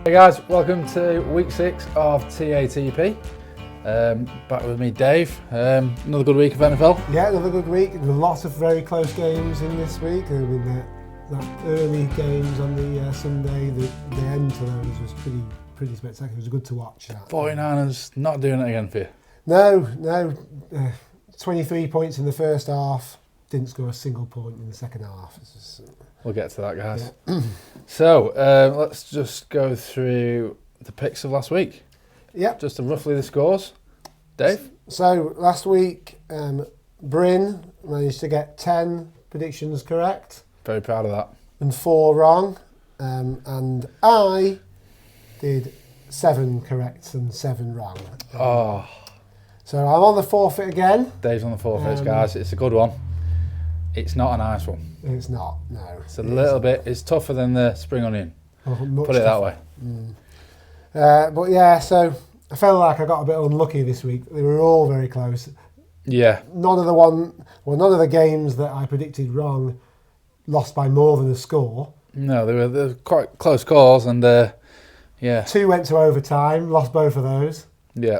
Hey guys, welcome to week 6 of TATP. Back with me, Dave. Another good week of NFL. Yeah, another good week. There were lots of very close games in this week. I mean, that early games on the Sunday, the end to those was pretty spectacular. It was good to watch. 49ers not doing it again for you. No. 23 points in the first half. Didn't score a single point in the second half. We'll get to that, guys. Yeah. So, let's just go through the picks of last week. Yep. Just roughly the scores. Dave? So, last week, Bryn managed to get 10 predictions correct. Very proud of that. And 4 wrong. And I did 7 correct and 7 wrong. So I'm on the forfeit again. Dave's on the forfeit, guys. It's a good one. It's not a nice one. It's not, no. It's a little bit, it's tougher than the spring onion. Put it that way. But yeah, so I felt like I got a bit unlucky this week. They were all very close. Yeah. None of the games that I predicted wrong lost by more than a score. No, they were quite close calls, and yeah. 2 went to overtime, lost both of those. Yeah.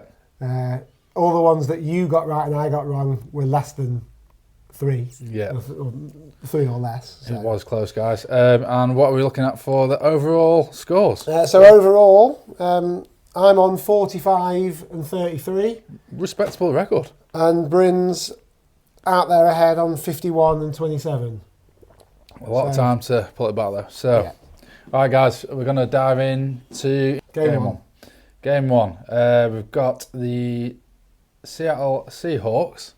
All the ones that you got right and I got wrong were less than 3. Yeah. Or 3 or less. So. It was close, guys. And what are we looking at for the overall scores? So overall, I'm on 45 and 33. Respectable record. And Bryn's out there ahead on 51 and 27. A lot of time to pull it back though. So, yeah. All right, guys, we're going to dive into game one. Game one. We've got the Seattle Seahawks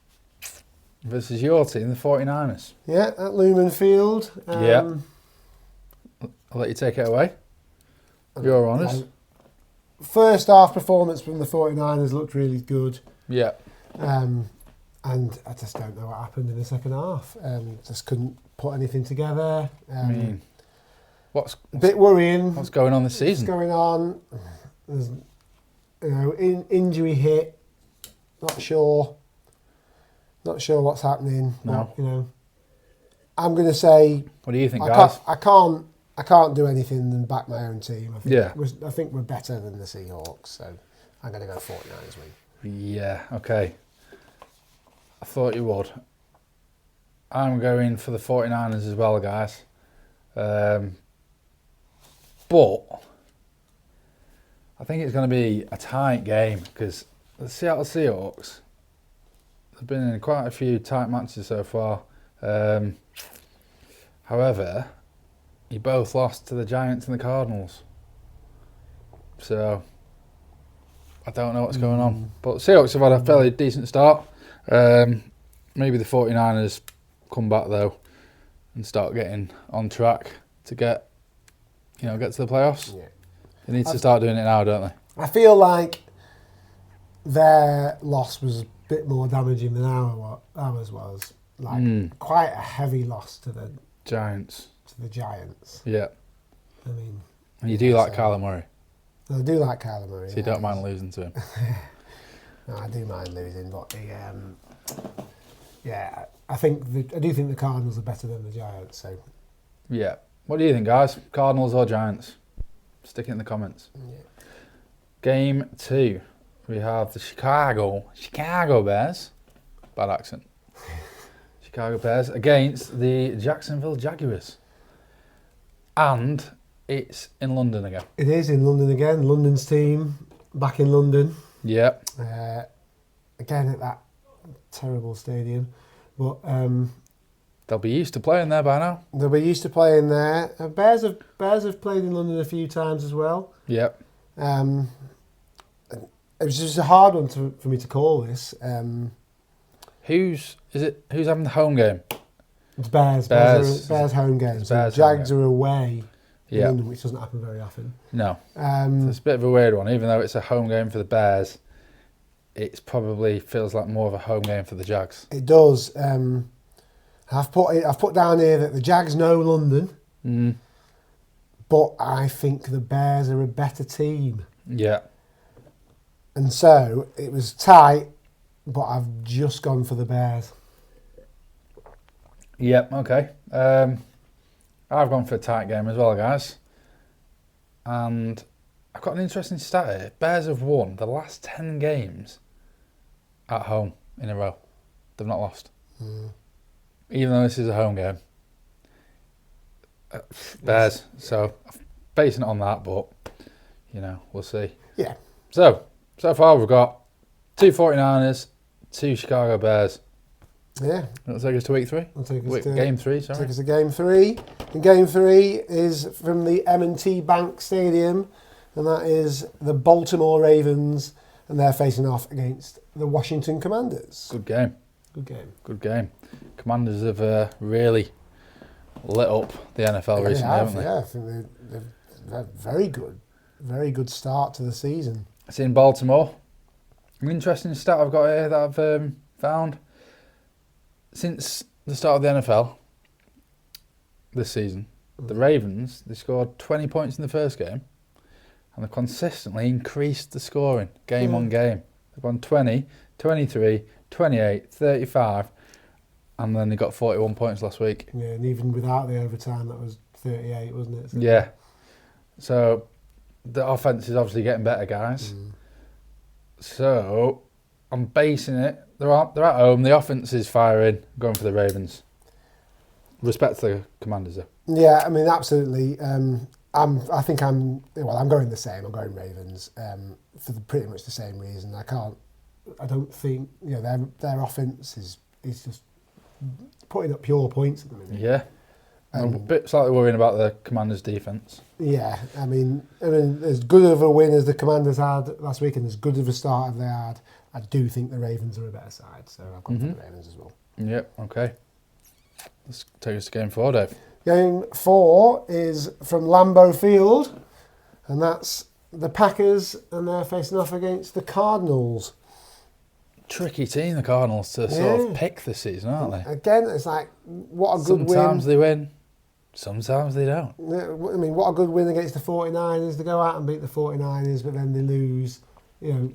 versus your team, the 49ers. Yeah, at Lumen Field. Yeah. I'll let you take it away. You're honest. First half performance from the 49ers looked really good. Yeah. And I just don't know what happened in the second half. Just couldn't put anything together. What's a bit worrying. What's going on this season? What's going on? There's, injury hit. Not sure what's happening. No. But, I'm going to say. What do you think, guys? I can't do anything than back my own team. I think we're better than the Seahawks, so I'm going to go 49ers win. Yeah. Okay. I thought you would. I'm going for the 49ers as well, guys. But I think it's going to be a tight game because the Seattle Seahawks have been in quite a few tight matches so far. However, you both lost to the Giants and the Cardinals. So I don't know what's going on. But the Seahawks have had a fairly decent start. Maybe the 49ers come back though and start getting on track to get to the playoffs. Yeah. They need to start doing it now, don't they? I feel like their loss was a bit more damaging than ours was. Like quite a heavy loss to the Giants. Yeah. I mean, and you do like Kyler Murray. I do like Kyler Murray. So you don't mind losing to him. No, I do mind losing, but I do think the Cardinals are better than the Giants. So, yeah. What do you think, guys? Cardinals or Giants? Stick it in the comments. Yeah. Game 2, we have the Chicago Bears. Bad accent. Chicago Bears against the Jacksonville Jaguars. And it's in London again. It is in London again. London's team back in London. Yep. Again at that terrible stadium. But they'll be used to playing there by now. They'll be used to playing there. Bears have played in London a few times as well. Yep. It was just a hard one for me to call this. Who's having the home game? It's Bears. Bears home game. So Jags are away in London, which doesn't happen very often. No. So it's a bit of a weird one. Even though it's a home game for the Bears, it probably feels like more of a home game for the Jags. It does. I've put down here that the Jags know London, but I think the Bears are a better team. Yeah. And so it was tight, but I've just gone for the Bears. Yep, okay. I've gone for a tight game as well, guys. And I've got an interesting stat here. Bears have won the last 10 games at home in a row. They've not lost. Even though this is a home game. Bears. So, basing it on that, but, we'll see. Yeah. So far we've got 2 49ers, 2 Chicago Bears. Yeah. It'll take us to week 3? Game 3, sorry. Take us to game 3. And game 3 is from the M&T Bank Stadium, and that is the Baltimore Ravens, and they're facing off against the Washington Commanders. Good game. Good game. Commanders have really lit up the NFL recently, haven't they? Yeah, I think they've had very good start to the season. It's in Baltimore. An interesting stat I've got here that I've found. Since the start of the NFL this season, the Ravens, they scored 20 points in the first game, and they've consistently increased the scoring game on game. They've gone 20, 23, 28, 35, and then they got 41 points last week. Yeah, and even without the overtime, that was 38, wasn't it? So yeah. So the offense is obviously getting better, guys. So I'm basing it. They're at home. The offense is firing, going for the Ravens. Respect to the Commanders, though. Yeah, I mean, absolutely. I'm going the same. I'm going Ravens for pretty much the same reason. I don't think their offense is just putting up pure points at the minute. Yeah. I'm a bit slightly worrying about the Commanders' defence. Yeah, I mean, as good of a win as the Commanders had last week, and as good of a start as they had, I do think the Ravens are a better side. So I've gone for the Ravens as well. Yep. Okay. Let's take us to game 4, Dave. Game 4 is from Lambeau Field, and that's the Packers, and they're facing off against the Cardinals. Tricky team, the Cardinals, to sort of pick this season, aren't they? Again, it's like, what a good win. Sometimes they win, sometimes they don't. I mean, what a good win against the 49ers. They go out and beat the 49ers, but then they lose, the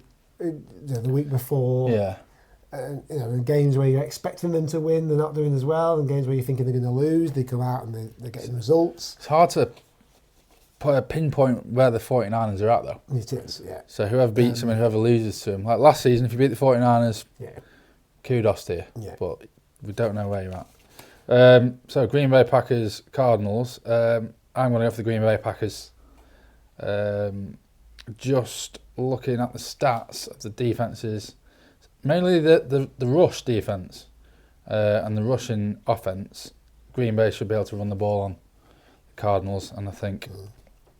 week before. Yeah. In games where you're expecting them to win, they're not doing as well. In games where you're thinking they're going to lose, they come out and they're getting results. It's hard to put a pinpoint where the 49ers are at, though. It is, yeah. So whoever beats them and whoever loses to them. Like last season, if you beat the 49ers, kudos to you. Yeah. But we don't know where you're at. So Green Bay Packers, Cardinals. I'm going to go for the Green Bay Packers. Just looking at the stats of the defences, mainly the rush defence and the rushing offence, Green Bay should be able to run the ball on the Cardinals, and I think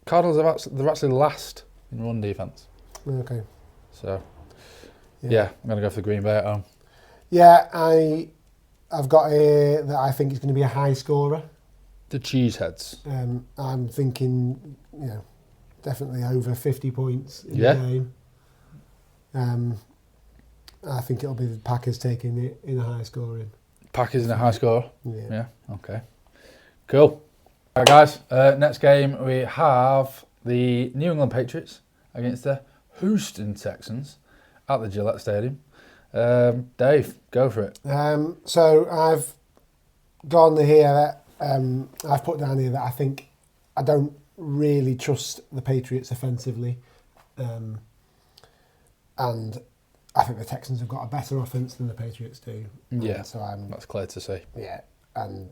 Cardinals they're actually last in run defence. Okay. So, yeah, I'm going to go for the Green Bay at home. Yeah, I've got here that I think it's going to be a high scorer. The Cheeseheads. I'm thinking, definitely over 50 points in the game. I think it'll be the Packers taking it in a high scoring. Packers in a high score? Yeah. Okay. Cool. All right, guys. Next game, we have the New England Patriots against the Houston Texans at the Gillette Stadium. Dave, go for it. So I've gone here, I've put down here that I think I don't really trust the Patriots offensively. And I think the Texans have got a better offense than the Patriots do. Yeah, so that's clear to see. Yeah, and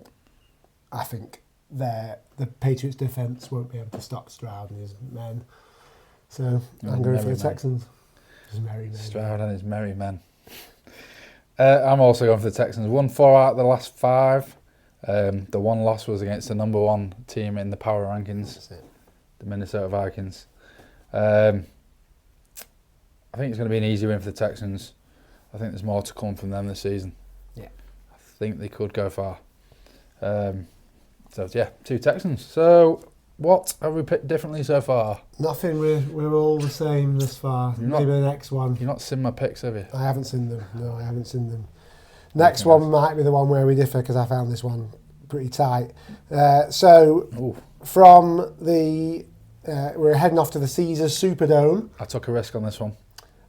I think the Patriots' defence won't be able to stop Stroud and his men. So I'm going for the Texans. Stroud and his merry men. I'm also going for the Texans. Won 4 out of the last 5. The one loss was against the number 1 team in the power rankings, That's it. the Minnesota Vikings. I think it's going to be an easy win for the Texans. I think there's more to come from them this season. Yeah. I think they could go far. 2 Texans. So, what have we picked differently so far? Nothing. We're all the same thus far. Maybe the next one. You've not seen my picks, have you? I haven't seen them. No, I haven't seen them. Next one might be the one where we differ because I found this one pretty tight. From the we're heading off to the Caesars Superdome. I took a risk on this one.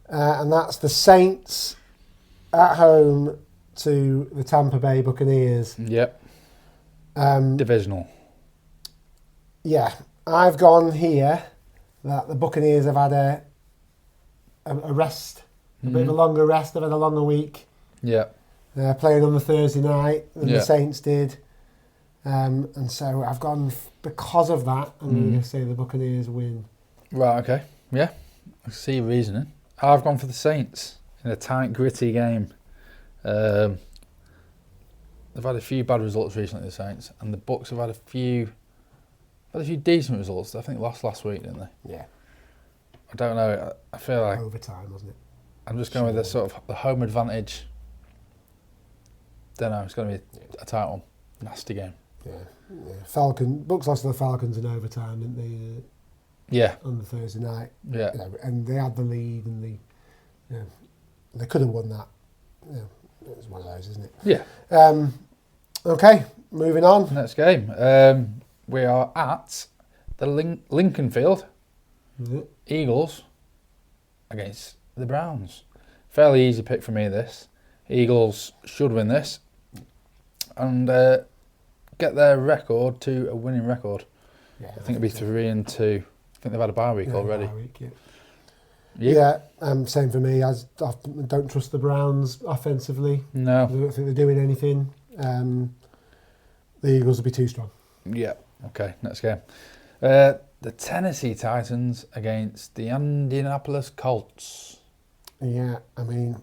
And that's the Saints at home to the Tampa Bay Buccaneers. Yep. Divisional. Yeah, I've gone here that the Buccaneers have had a rest, a bit of a longer rest. They've had a longer week. Yeah. They're playing on the Thursday night than Yeah. the Saints did. And so I've gone, because of that, I'm going to say the Buccaneers win. Right, okay. Yeah, I see your reasoning. I've gone for the Saints in a tight, gritty game. They've had a few bad results recently, the Saints, and the Bucs have had a few decent results. I think they lost last week, didn't they? Yeah. I don't know. I feel like Overtime, wasn't it? I'm just going with the sort of the home advantage. Don't know. It's going to be a tight one, nasty game. Yeah. Bucs lost to the Falcons in overtime, didn't they? Yeah. On the Thursday night. Yeah. And they had the lead, and they could have won that. It was one of those, isn't it? Yeah. Okay, moving on. Next game. We are at the Lincoln Field. Eagles against the Browns. Fairly easy pick for me, this. Eagles should win this and get their record to a winning record. Yeah, I think it'll be 3-2. I think they've had a bye week already. Yeah, same for me. I don't trust the Browns offensively. No. I don't think they're doing anything. The Eagles will be too strong. Yeah. Okay, next game. The Tennessee Titans against the Indianapolis Colts. Yeah, I mean,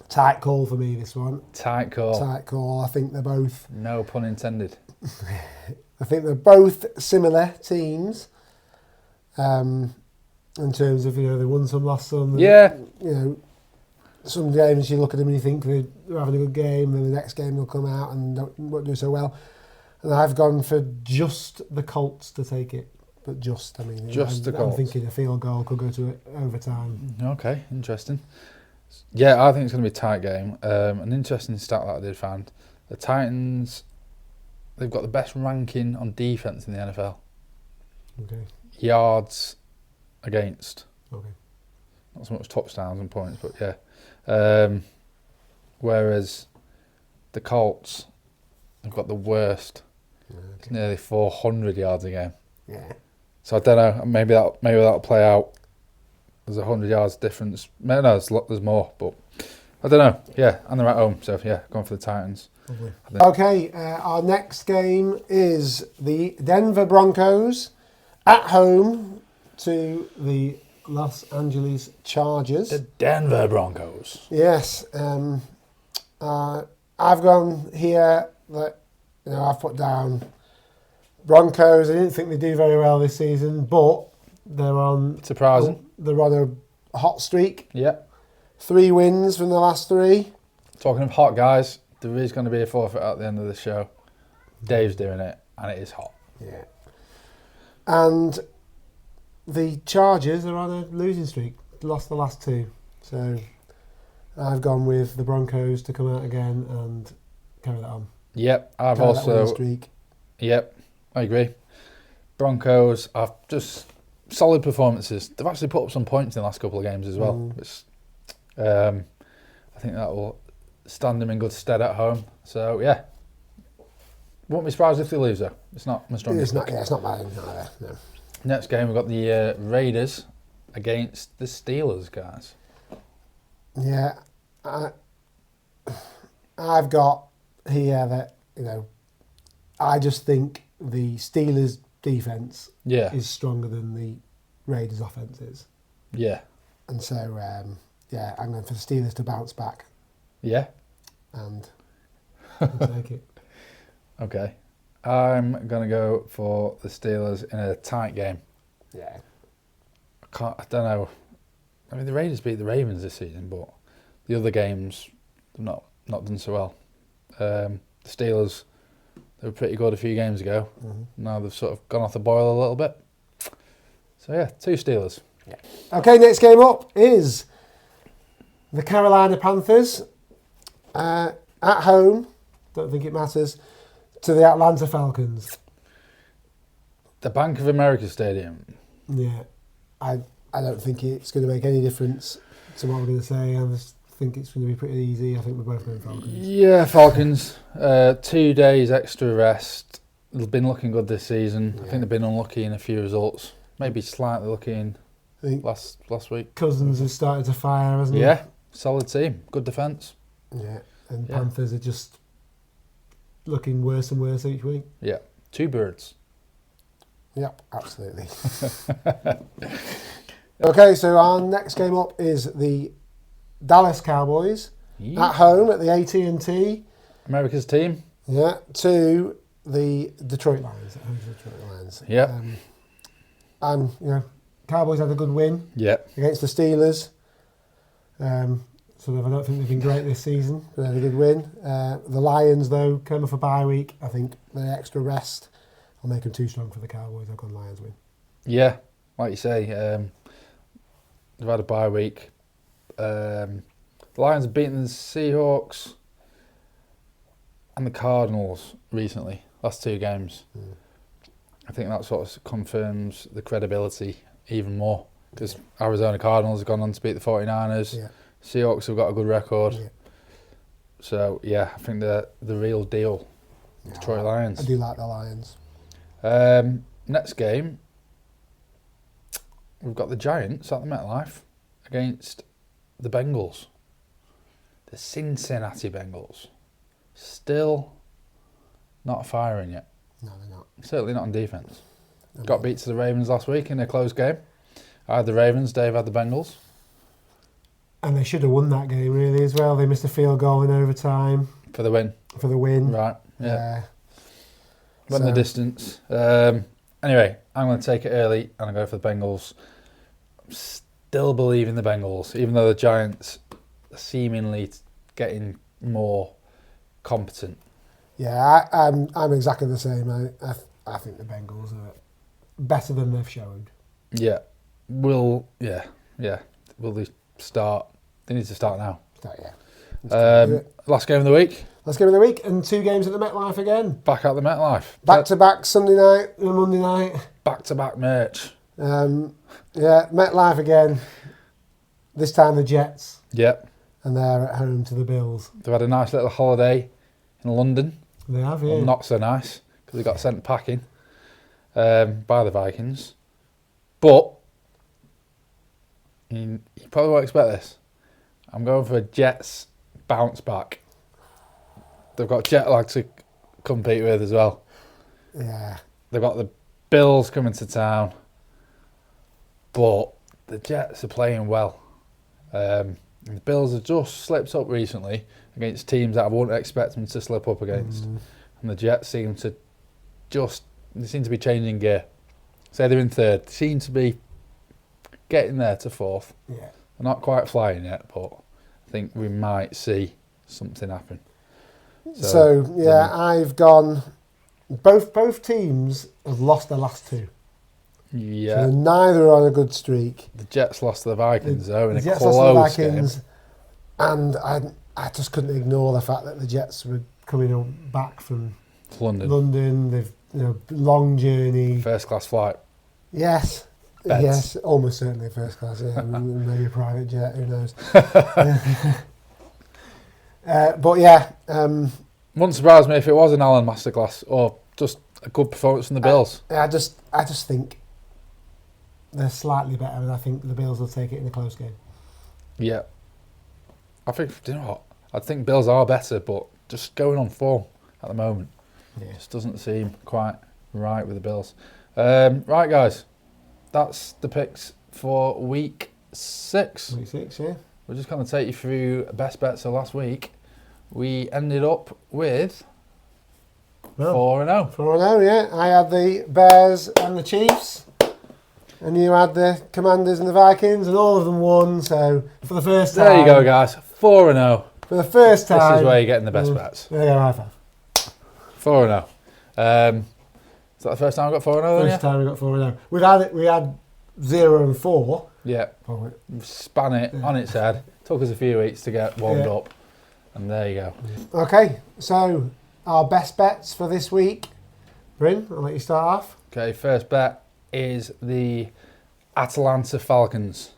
tight call for me, this one. Tight call. Tight call. I think they're both... No pun intended. I think they're both similar teams. In terms of, they won some, lost some. Yeah. Some games you look at them and you think they're having a good game, and the next game they'll come out and won't do so well. And I've gone for just the Colts to take it. But the Colts. I'm thinking a field goal could go to overtime. Okay, interesting. Yeah, I think it's going to be a tight game. An interesting stat that I did find. The Titans, they've got the best ranking on defence in the NFL. Okay. Yards against. Okay. Not so much touchdowns and points, but yeah. Whereas the Colts have got the worst. It's nearly 400 yards a game. Yeah. So I don't know. Maybe that'll play out. There's 100 yards difference. No, there's more, but I don't know. Yeah, and they're at home, so yeah, going for the Titans. Okay, our next game is the Denver Broncos at home to the Los Angeles Chargers. The Denver Broncos. Yes. I've gone here that I've put down Broncos. I didn't think they'd do very well this season, but they're on... Surprising. They're on a hot streak. Yeah. 3 wins from the last 3. Talking of hot guys, there is going to be a forfeit at the end of the show. Dave's doing it, and it is hot. Yeah. And the Chargers are on a losing streak. Lost the last 2. So I've gone with the Broncos to come out again and carry that on. Yep, I've Carry also... that winning streak. Yep, I agree. Broncos are just solid performances. They've actually put up some points in the last couple of games as well. Which, I think that will stand them in good stead at home. So, yeah. Won't be surprised if they lose, though. It's not my strongest pick. It's not bad either, no. Next game, we've got the Raiders against the Steelers, guys. Yeah. I've got here that, I just think the Steelers' defence is stronger than the Raiders' offence is. Yeah. And so, I'm going for the Steelers to bounce back. Yeah. And take it. Okay. I'm going to go for the Steelers in a tight game. Yeah. I don't know. I mean, the Raiders beat the Ravens this season, but the other games, they've not done so well. The Steelers, they were pretty good a few games ago. Mm-hmm. Now they've sort of gone off the boil a little bit. So, yeah, 2 Steelers. Yeah. Okay, next game up is the Carolina Panthers at home. Don't think it matters. To the Atlanta Falcons. The Bank of America Stadium. Yeah, I don't think it's going to make any difference to what we're going to say. I just think it's going to be pretty easy. I think we're both going Falcons. Yeah, Falcons. 2 days extra rest. They've been looking good this season. Yeah. I think they've been unlucky in a few results. Maybe slightly looking I think last week. Cousins has started to fire, hasn't he? Yeah, solid team, good defence. Yeah, and Yeah. Panthers are just looking worse and worse each week. Yeah, 2 birds. Yep, absolutely. Okay, so our next game up is the Dallas Cowboys at home at the AT&T. America's team. Yeah, to the Detroit Lions. At home to the Detroit Lions. Yeah. And Cowboys had a good win Yeah. against the Steelers. I don't think they've been great this season, but they had a good win. The Lions, though, came off a bye week. I think the extra rest will make them too strong for the Cowboys. I've gone Lions win. Yeah, like you say, they've had a bye week. The Lions have beaten the Seahawks and the Cardinals recently, last 2 games. I think that sort of confirms the credibility even more, because Arizona Cardinals have gone on to beat the 49ers. Yeah. Seahawks have got a good record. Yeah. So, yeah, I think they're the real deal. Detroit Lions. I do like the Lions. Next game, we've got the Giants at the MetLife against the Bengals. The Cincinnati Bengals. Still not firing yet. No, they're not. Certainly not on defence. Got beat to the Ravens last week in a close game. I had the Ravens, Dave had the Bengals. And they should have won that game, really, as well. They missed a field goal in overtime. For the win. Right. Yeah. Went the distance. Anyway, I'm going to take it early and I'll go for the Bengals. Still believe in the Bengals, even though the Giants are seemingly getting more competent. Yeah, I'm exactly the same. I think the Bengals are better than they've showed. Yeah. Will they start? They need to start now. Last game of the week. Last game of the week and 2 games at the MetLife again. Back at the MetLife. Back-to-back Sunday night and Monday night. Back-to-back merch. MetLife again. This time the Jets. Yep. And they're at home to the Bills. They've had a nice little holiday in London. They have, yeah. Well, not so nice, because they got sent packing by the Vikings. But you probably won't expect this. I'm going for a Jets bounce back. They've got jet lag to compete with as well. Yeah. They've got the Bills coming to town. But the Jets are playing well. The Bills have just slipped up recently against teams that I wouldn't expect them to slip up against. And the Jets seem to be changing gear. Say they're in 3rd. They seem to be getting there to 4th. Yeah. They're not quite flying yet, but I think we might see something happen. So I've gone. Both teams have lost their last 2. Yeah. So neither are on a good streak. The Jets lost to the Vikings though in a Jets close lost to the Vikings, game. And I just couldn't ignore the fact that the Jets were coming back from London. They've long journey. First class flight. Yes. Beds. Yes, almost certainly first class. Yeah, maybe a private jet. Who knows? But yeah, wouldn't surprise me if it was an Allen masterclass or just a good performance from the Bills. I just think they're slightly better, and I think the Bills will take it in a close game. Yeah, I think I think Bills are better, but just going on form at the moment, just doesn't seem quite right with the Bills. Right, guys, that's the picks for week 6. Week 6, yeah. We're just going to take you through best bets of last week. We ended up with 4-0. 4-0, yeah. I had the Bears and the Chiefs, and you had the Commanders and the Vikings, and all of them won. So for the first time, there you go, guys. 4-0. For the first time, this is where you're getting the best bets. There you go, high five. 4-0. Is that the first time we got 4-0? First time we got 4-0. We had 0 and 4. Yeah. Span it on its head. Took us a few weeks to get warmed up. And there you go. Okay, so our best bets for this week. Bryn, I'll let you start off. Okay, first bet is the Atlanta Falcons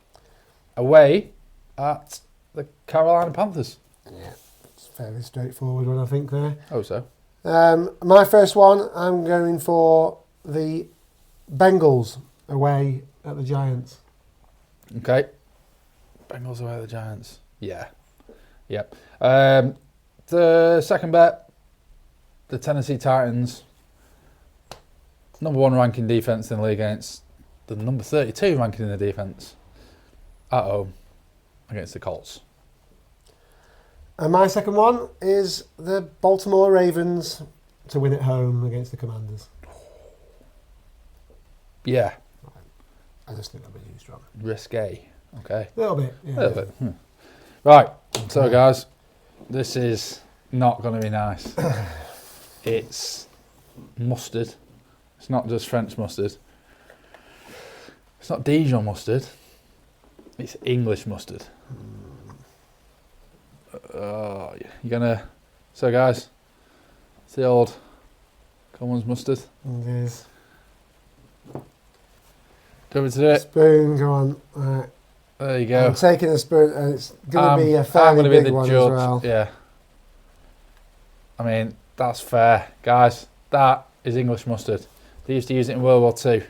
away at the Carolina Panthers. Yeah, it's a fairly straightforward one, I think, there. Oh, so? My first one, I'm going for the Bengals away at the Giants. Okay. Bengals away at the Giants. Yeah. Yep. The second bet, the Tennessee Titans, number 1 ranking defense in the league against the number 32 ranking in the defense at home against the Colts. And my second one is the Baltimore Ravens to win at home against the Commanders. Yeah. I just think that'd be too strong. Risque. Okay. A little bit. Yeah. A little bit. Right. So, guys, this is not going to be nice. It's mustard. It's not just French mustard. It's not Dijon mustard. It's English mustard. You're gonna. So, guys, it's the old Commons mustard. It is. Do you want me to do it? Spoon, go on. Right. There you go. I'm taking a spoon, and it's going to be a I'm fairly gonna big be the one judge. as well. Yeah. I mean, that's fair, guys. That is English mustard. They used to use it in World War II.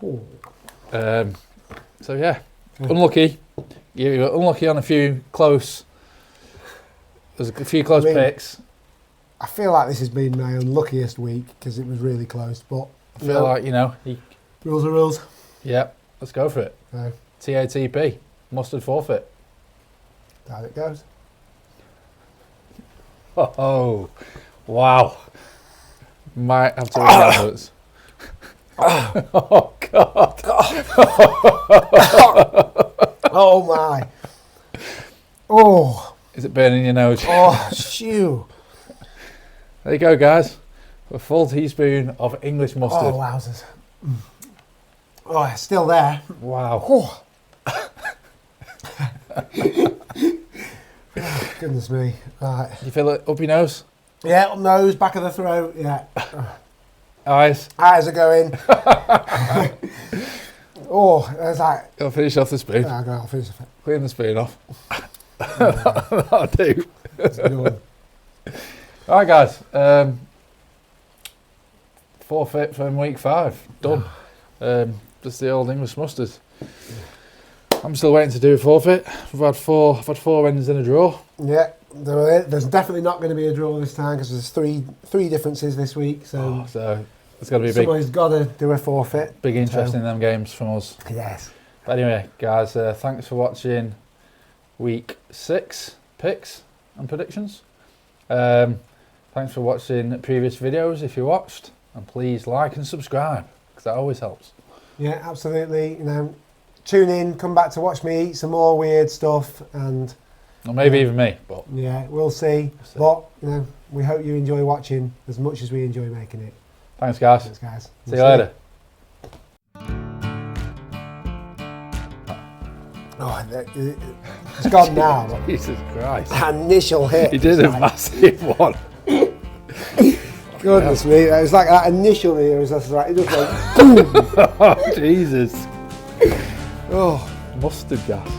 Ooh. So yeah, unlucky. You were unlucky on a few close. There's a few close picks. I feel like this has been my unluckiest week because it was really close. But I feel like rules are rules. Yep, let's go for it. No. TATP, mustard forfeit. Down it goes. Oh, wow. Might have to read that notes. Oh, God. Oh, my. Oh. Is it burning your nose? Oh, shoo. There you go, guys. A full teaspoon of English mustard. Oh, wowzers. Oh, it's still there. Wow. Oh. Oh, goodness me. Right. You feel it up your nose? Yeah, up nose, back of the throat. Yeah. Eyes? Eyes are going. Oh, there's like... I'll finish off the spoon. Yeah, I'll finish it. Clean the spoon off. That'll do. It's a good one. All right, guys. Forfeit from week 5. Done. Just the old English mustard. I'm still waiting to do a forfeit. I've had 4 wins in a draw. Yeah, there's definitely not going to be a draw this time because there's three differences this week. So it's going to be a somebody's got to do a forfeit. big interest in them games from us. Yes. But anyway, guys, thanks for watching week 6 picks and predictions. Thanks for watching previous videos if you watched, and please like and subscribe because that always helps. Yeah, absolutely. Tune in, come back to watch me eat some more weird stuff, and Or maybe even me, but yeah, we'll see. But we hope you enjoy watching as much as we enjoy making it. thanks, guys. Thanks, guys. See you later. Oh, it's gone now. Jesus Christ. That initial hit. He did a massive one. Goodness me, it was like that initial hit. It was just like, it just went boom. Oh, Jesus. Oh. Mustard gas.